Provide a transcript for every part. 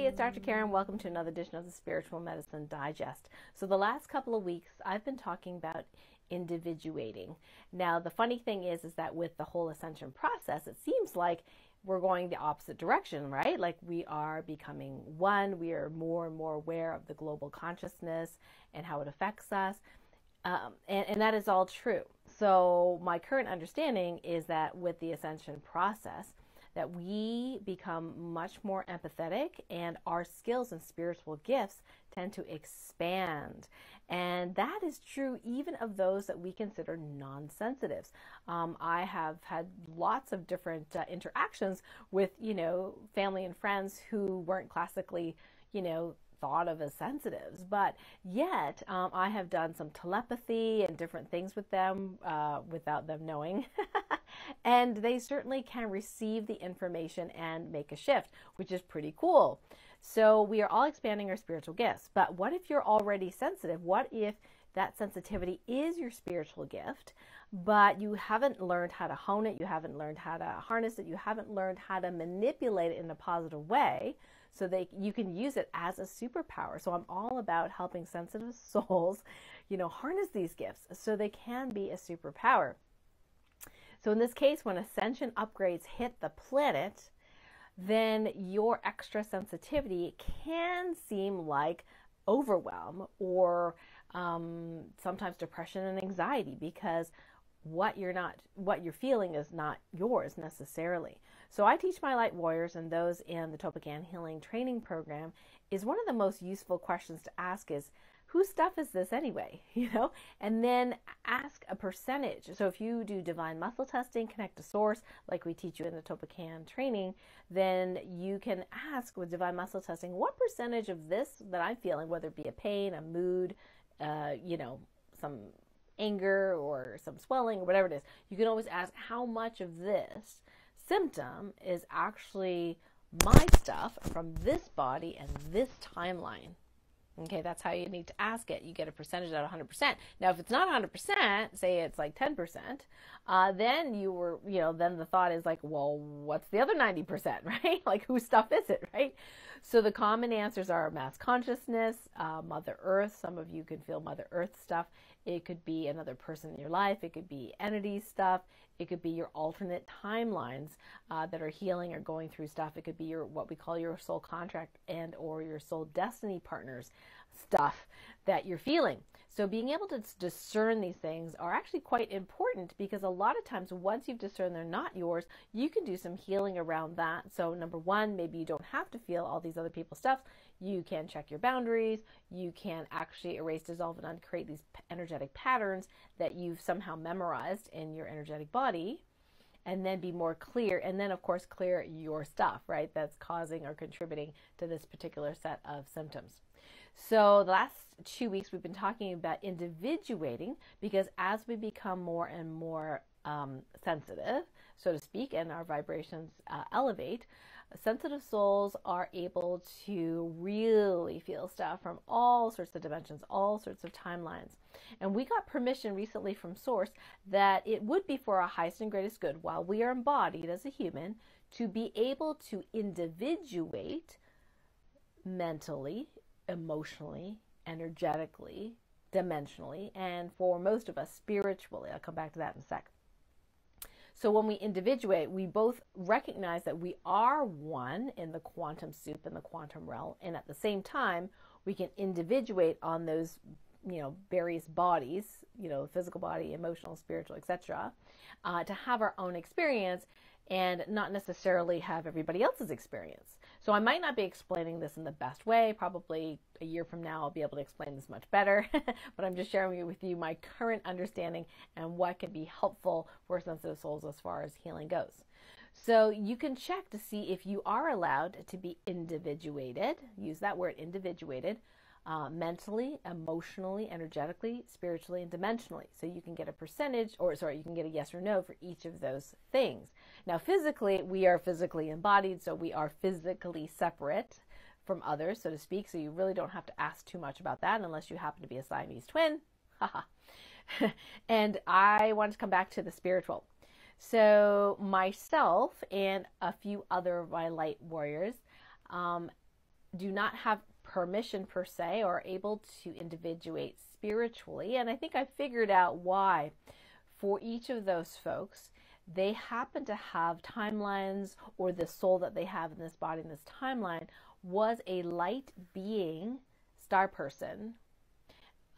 it's Dr. Karen. Welcome to another edition of the Spiritual Medicine Digest. So the last couple of weeks, I've been talking about individuating. Now, the funny thing is that with the whole ascension process, it seems like we're going the opposite direction, right? Like we are becoming one. We are more and more aware of the global consciousness and how it affects us. And that is all true. So my current understanding is that with the ascension process, that we become much more empathetic and our skills and spiritual gifts tend to expand. And that is true even of those that we consider non-sensitives. I have had lots of different interactions with, family and friends who weren't classically, thought of as sensitives, but yet I have done some telepathy and different things with them without them knowing. And they certainly can receive the information and make a shift, which is pretty cool. So we are all expanding our spiritual gifts. But what if you're already sensitive? What if that sensitivity is your spiritual gift, but you haven't learned how to hone it, you haven't learned how to harness it, you haven't learned how to manipulate it in a positive way so that you can use it as a superpower? So I'm all about helping sensitive souls, harness these gifts so they can be a superpower. So in this case, when ascension upgrades hit the planet, then your extra sensitivity can seem like overwhelm or sometimes depression and anxiety, because what you're feeling is not yours necessarily. So I teach my light warriors and those in the Topican Healing Training Program is one of the most useful questions to ask is, whose stuff is this anyway? And then ask a percentage. So if you do divine muscle testing, connect to source, like we teach you in the Topican training, then you can ask with divine muscle testing, what percentage of this that I'm feeling, whether it be a pain, a mood, some anger or some swelling or whatever it is, you can always ask how much of this symptom is actually my stuff from this body and this timeline. Okay, that's how you need to ask it. You get a percentage out of 100%. Now, if it's not 100%, say it's like 10%, then then the thought is like, well, what's the other 90%, right? Like, whose stuff is it, right? So the common answers are mass consciousness, Mother Earth. Some of you can feel Mother Earth stuff. It could be another person in your life. It could be entity stuff. It could be your alternate timelines that are healing or going through stuff. It could be what we call your soul contract and or your soul destiny partners stuff that you're feeling. So being able to discern these things are actually quite important, because a lot of times once you've discerned they're not yours, you can do some healing around that. So number one, maybe you don't have to feel all these other people's stuff. You can check your boundaries. You can actually erase, dissolve, and uncreate these energetic patterns that you've somehow memorized in your energetic body, and then be more clear. And then, of course, clear your stuff, right, that's causing or contributing to this particular set of symptoms. So the last 2 weeks we've been talking about individuating, because as we become more and more sensitive, so to speak, and our vibrations elevate, sensitive souls are able to really feel stuff from all sorts of dimensions, all sorts of timelines. And we got permission recently from Source that it would be for our highest and greatest good, while we are embodied as a human, to be able to individuate mentally, emotionally, energetically, dimensionally, and for most of us spiritually. I'll come back to that in a sec. So when we individuate, we both recognize that we are one in the quantum soup, in the quantum realm, and at the same time, we can individuate on those, various bodies, physical body, emotional, spiritual, etc., to have our own experience and not necessarily have everybody else's experience. So I might not be explaining this in the best way. Probably a year from now, I'll be able to explain this much better. But I'm just sharing with you my current understanding and what can be helpful for sensitive souls as far as healing goes. So you can check to see if you are allowed to be individuated. Use that word, individuated. Mentally, emotionally, energetically, spiritually, and dimensionally. So you can get a percentage, you can get a yes or no for each of those things. Now, physically, we are physically embodied, so we are physically separate from others, so to speak. So you really don't have to ask too much about that unless you happen to be a Siamese twin. And I wanted to come back to the spiritual. So myself and a few other of my light warriors do not have permission per se or are able to individuate spiritually. And I think I figured out why. For each of those folks, they happen to have timelines, or the soul that they have in this body, in this timeline, was a light being star person.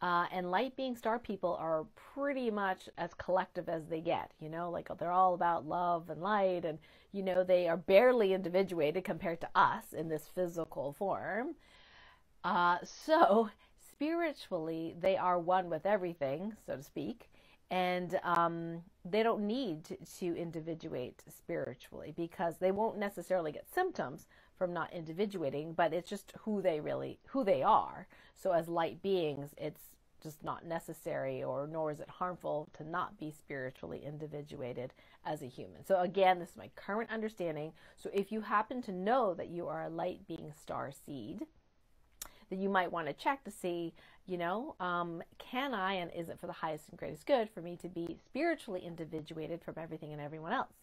And light being star people are pretty much as collective as they get, like they're all about love and light, and, they are barely individuated compared to us in this physical form. So spiritually, they are one with everything, so to speak. And they don't need to individuate spiritually, because they won't necessarily get symptoms from not individuating, but it's just who they are. So as light beings, it's just not necessary, or nor is it harmful to not be spiritually individuated as a human. So again, this is my current understanding. So if you happen to know that you are a light being star seed, that you might want to check to see, can I, and is it for the highest and greatest good for me to be spiritually individuated from everything and everyone else?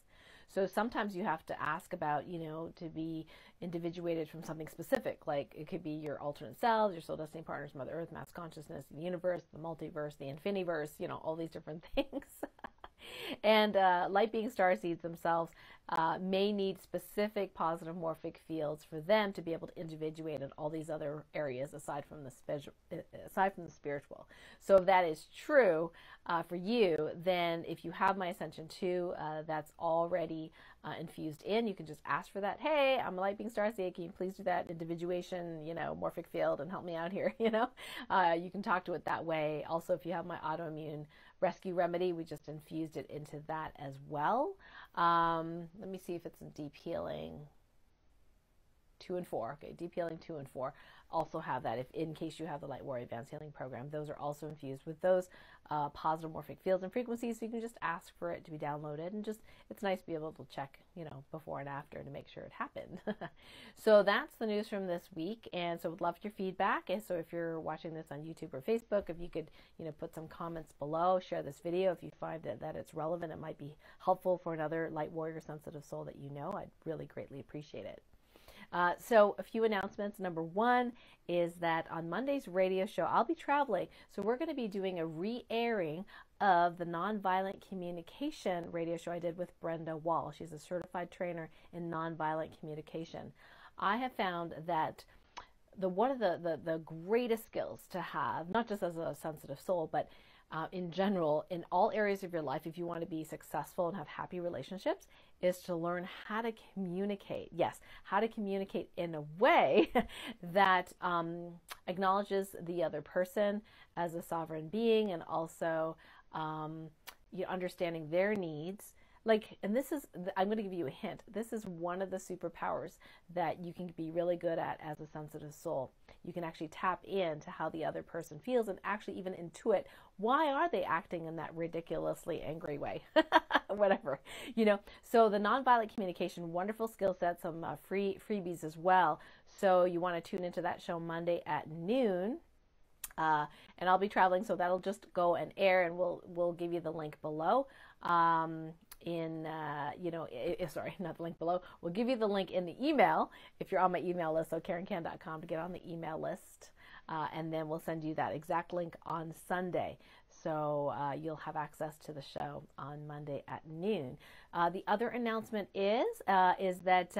So sometimes you have to ask about, to be individuated from something specific, like it could be your alternate selves, your soul destiny partners, Mother Earth, mass consciousness, the universe, the multiverse, the infiniverse, all these different things. And light being starseeds themselves may need specific positive morphic fields for them to be able to individuate in all these other areas aside from the spiritual. So if that is true for you, then if you have my Ascension 2, that's already infused in, you can just ask for that. Hey, I'm a light being starseed. Can you please do that individuation, morphic field, and help me out here? You can talk to it that way. Also, if you have my autoimmune rescue remedy, we just infused it into that as well. Let me see if it's in Deep Healing 2 and 4. Okay, Deep Healing 2 and 4 also have that. If in case you have the Light Warrior Advanced Healing Program, those are also infused with those positive morphic fields and frequencies. So you can just ask for it to be downloaded, and it's nice to be able to check, before and after to make sure it happened. So that's the news from this week, and so would love your feedback. And so if you're watching this on YouTube or Facebook, if you could, put some comments below, share this video if you find that it's relevant, it might be helpful for another Light Warrior sensitive soul that I'd really greatly appreciate it. So a few announcements. Number one is that on Monday's radio show, I'll be traveling. So we're going to be doing a re-airing of the Nonviolent Communication radio show I did with Brenda Wall. She's a certified trainer in nonviolent communication. I have found that one of the greatest skills to have, not just as a sensitive soul, but in general, in all areas of your life, if you want to be successful and have happy relationships, is to learn how to communicate. Yes, how to communicate in a way that acknowledges the other person as a sovereign being, and also understanding their needs. And this is, I'm going to give you a hint. This is one of the superpowers that you can be really good at as a sensitive soul. You can actually tap into how the other person feels, and actually even intuit, why are they acting in that ridiculously angry way? Whatever, So the nonviolent communication, wonderful skill set, some freebies as well. So you want to tune into that show Monday at noon. And I'll be traveling, so that'll just go and air, and we'll give you the link below. Sorry, not the link below. We'll give you the link in the email if you're on my email list, so KarenCan.com to get on the email list. And then we'll send you that exact link on Sunday. So you'll have access to the show on Monday at noon. The other announcement is that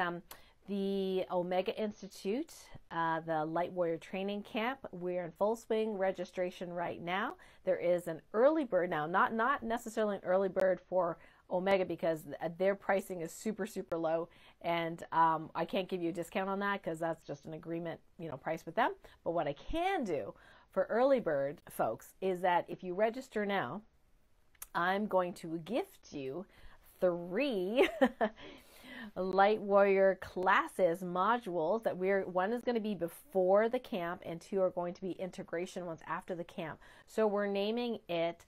the Omega Institute, the Light Warrior Training Camp, we're in full swing registration right now. There is an early bird now, not necessarily an early bird for Omega, because their pricing is super, super low, and I can't give you a discount on that because that's just an agreement, price with them. But what I can do for early bird folks is that if you register now, I'm going to gift you 3 Light Warrior classes, modules that one is going to be before the camp, and 2 are going to be integration ones after the camp. So we're naming it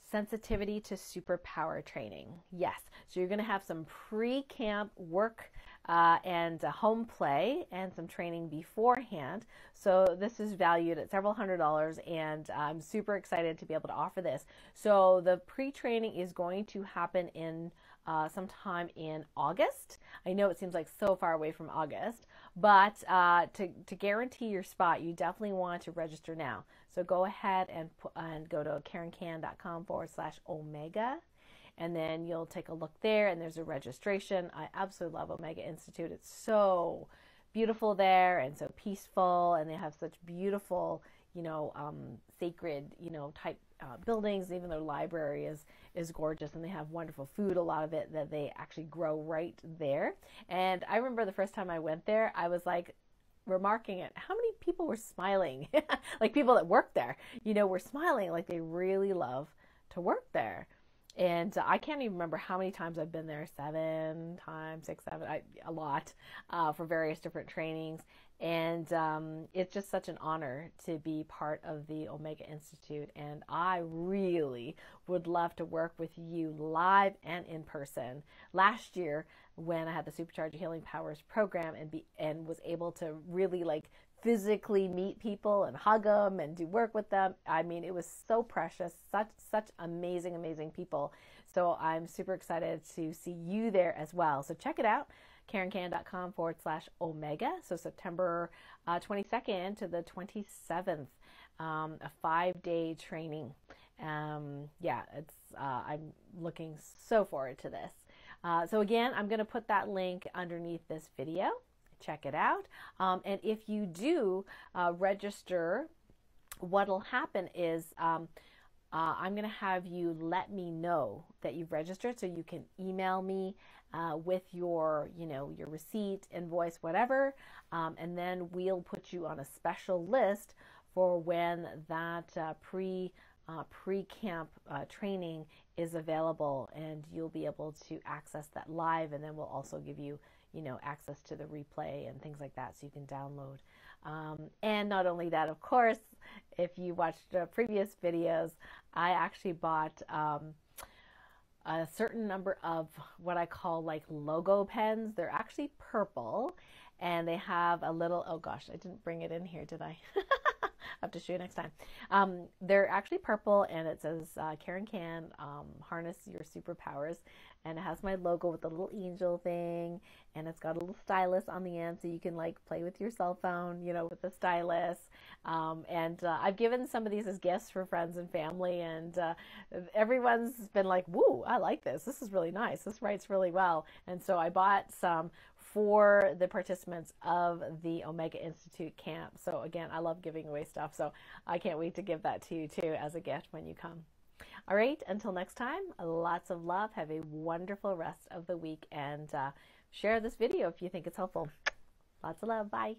Sensitivity to Superpower Training. Yes, so you're going to have some pre-camp work and home play and some training beforehand. So this is valued at several $100s, and I'm super excited to be able to offer this. So the pre-training is going to happen in sometime in August. I know it seems like so far away from August, but to guarantee your spot, you definitely want to register now. So go ahead and go to karenkan.com/omega. And then you'll take a look there, and there's a registration. I absolutely love Omega Institute. It's so beautiful there and so peaceful, and they have such beautiful, sacred, type buildings. Even their library is gorgeous, and they have wonderful food, a lot of it that they actually grow right there. And I remember the first time I went there, I was like remarking at how many people were smiling, like people that work there, were smiling, like they really love to work there. And I can't even remember how many times I've been there, 7 times, 6, 7, a lot, for various different trainings. And it's just such an honor to be part of the Omega Institute. And I really would love to work with you live and in person. Last year, when I had the Supercharge Healing Powers program and was able to really physically meet people and hug them and do work with them. I mean, it was so precious, such amazing, amazing people. So I'm super excited to see you there as well. So check it out, karenkan.com/omega. So September 22nd to the 27th, a 5-day training. I'm looking so forward to this. So again, I'm going to put that link underneath this video. Check it out. And if you do register, what'll happen is I'm going to have you let me know that you've registered, so you can email me with your receipt, invoice, whatever, and then we'll put you on a special list for when that pre-camp training is available, and you'll be able to access that live, and then we'll also give you access to the replay and things like that, so you can download. And not only that, of course, if you watched previous videos, I actually bought a certain number of what I call logo pens. They're actually purple, and they have a little, oh gosh, I didn't bring it in here, did I? I'll have to show you next time. They're actually purple, and it says Karen Can, harness your superpowers. And it has my logo with the little angel thing, and it's got a little stylus on the end, so you can play with your cell phone, with the stylus. And I've given some of these as gifts for friends and family, and everyone's been like, "Woo, I like this. This is really nice. This writes really well." And so I bought some for the participants of the Omega Institute camp. So again, I love giving away stuff, so I can't wait to give that to you too as a gift when you come. All right, until next time, lots of love. Have a wonderful rest of the week, and share this video if you think it's helpful. Lots of love. Bye.